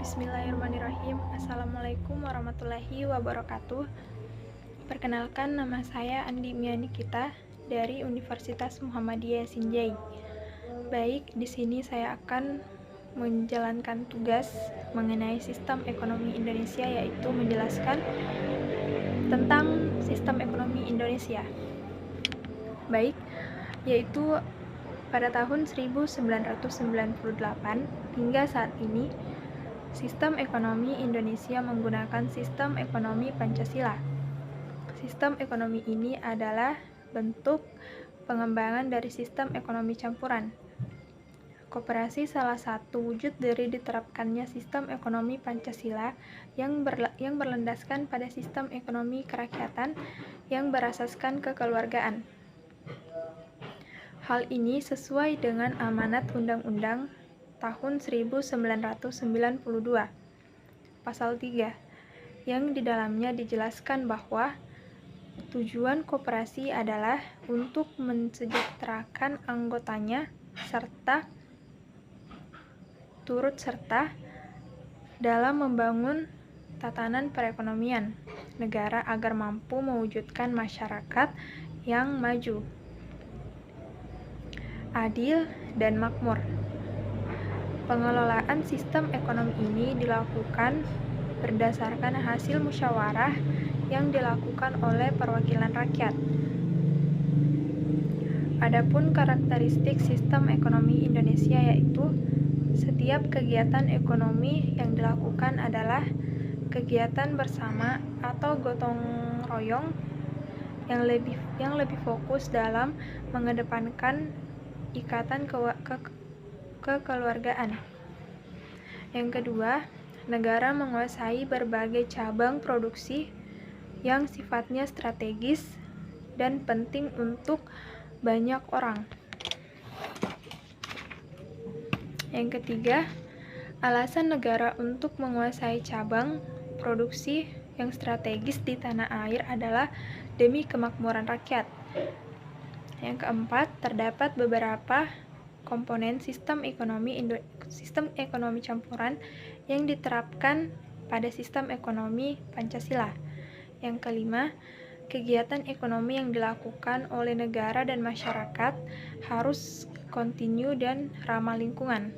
Bismillahirrahmanirrahim. Assalamualaikum warahmatullahi wabarakatuh. Perkenalkan, nama saya Andi Mianikita dari Universitas Muhammadiyah Sinjai. Baik, di sini saya akan menjalankan tugas mengenai sistem ekonomi Indonesia, yaitu menjelaskan tentang sistem ekonomi Indonesia. Baik, yaitu pada tahun 1998 hingga saat ini, sistem ekonomi Indonesia menggunakan sistem ekonomi Pancasila. Sistem ekonomi ini adalah bentuk pengembangan dari sistem ekonomi campuran. Koperasi salah satu wujud dari diterapkannya sistem ekonomi Pancasila yang berlandaskan pada sistem ekonomi kerakyatan yang berasaskan kekeluargaan. Hal ini sesuai dengan amanat Undang-Undang tahun 1992, pasal 3, yang di dalamnya dijelaskan bahwa tujuan koperasi adalah untuk mensejahterakan anggotanya serta turut serta dalam membangun tatanan perekonomian negara agar mampu mewujudkan masyarakat yang maju, adil, dan makmur. Pengelolaan sistem ekonomi ini dilakukan berdasarkan hasil musyawarah yang dilakukan oleh perwakilan rakyat. Adapun karakteristik sistem ekonomi Indonesia yaitu setiap kegiatan ekonomi yang dilakukan adalah kegiatan bersama atau gotong royong yang lebih fokus dalam mengedepankan ikatan kekeluargaan. Yang kedua, negara menguasai berbagai cabang produksi yang sifatnya strategis dan penting untuk banyak orang. Yang ketiga, alasan negara untuk menguasai cabang produksi yang strategis di tanah air adalah demi kemakmuran rakyat. Yang keempat, terdapat beberapa komponen sistem ekonomi campuran yang diterapkan pada sistem ekonomi Pancasila. Yang kelima, kegiatan ekonomi yang dilakukan oleh negara dan masyarakat harus kontinu dan ramah lingkungan.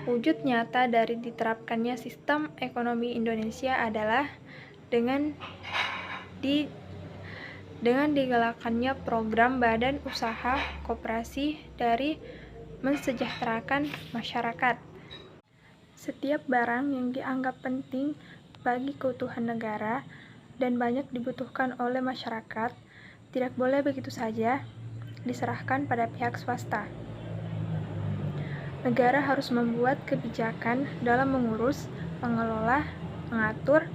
Wujud nyata dari diterapkannya sistem ekonomi Indonesia adalah dengan digalakannya program badan usaha koperasi dari mensejahterakan masyarakat. Setiap barang yang dianggap penting bagi keutuhan negara dan banyak dibutuhkan oleh masyarakat tidak boleh begitu saja diserahkan pada pihak swasta. Negara harus membuat kebijakan dalam mengurus, mengelola, mengatur,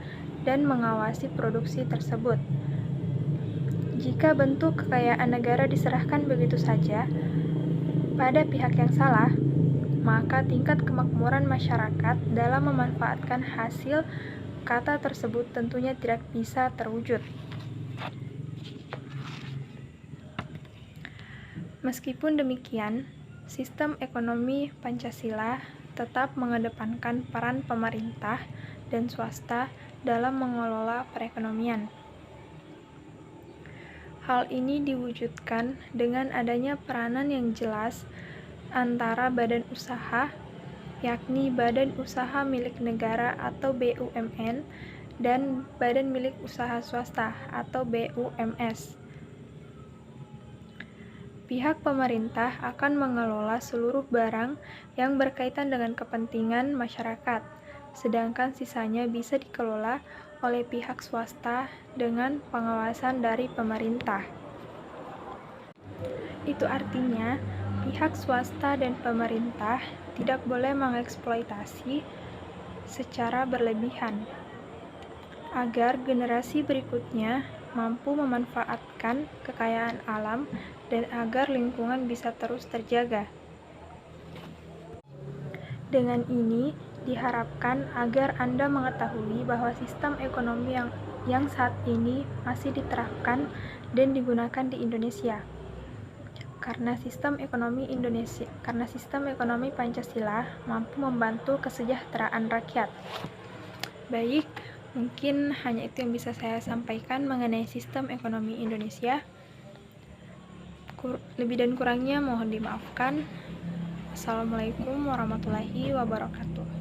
dan mengawasi produksi tersebut. Jika bentuk kekayaan negara diserahkan begitu saja pada pihak yang salah, maka tingkat kemakmuran masyarakat dalam memanfaatkan hasil kata tersebut tentunya tidak bisa terwujud. Meskipun demikian, sistem ekonomi Pancasila tetap mengedepankan peran pemerintah dan swasta dalam mengelola perekonomian. Hal ini diwujudkan dengan adanya peranan yang jelas antara badan usaha, yakni Badan Usaha Milik Negara atau BUMN, dan Badan Milik Usaha Swasta atau BUMS. Pihak pemerintah akan mengelola seluruh barang yang berkaitan dengan kepentingan masyarakat, sedangkan sisanya bisa dikelola oleh pihak swasta dengan pengawasan dari pemerintah. Itu artinya, pihak swasta dan pemerintah tidak boleh mengeksploitasi secara berlebihan agar generasi berikutnya mampu memanfaatkan kekayaan alam dan agar lingkungan bisa terus terjaga. Dengan ini diharapkan agar Anda mengetahui bahwa sistem ekonomi yang saat ini masih diterapkan dan digunakan di Indonesia. karena sistem ekonomi Pancasila mampu membantu kesejahteraan rakyat. Baik, mungkin hanya itu yang bisa saya sampaikan mengenai sistem ekonomi Indonesia. Lebih dan kurangnya mohon dimaafkan. Assalamualaikum warahmatullahi wabarakatuh.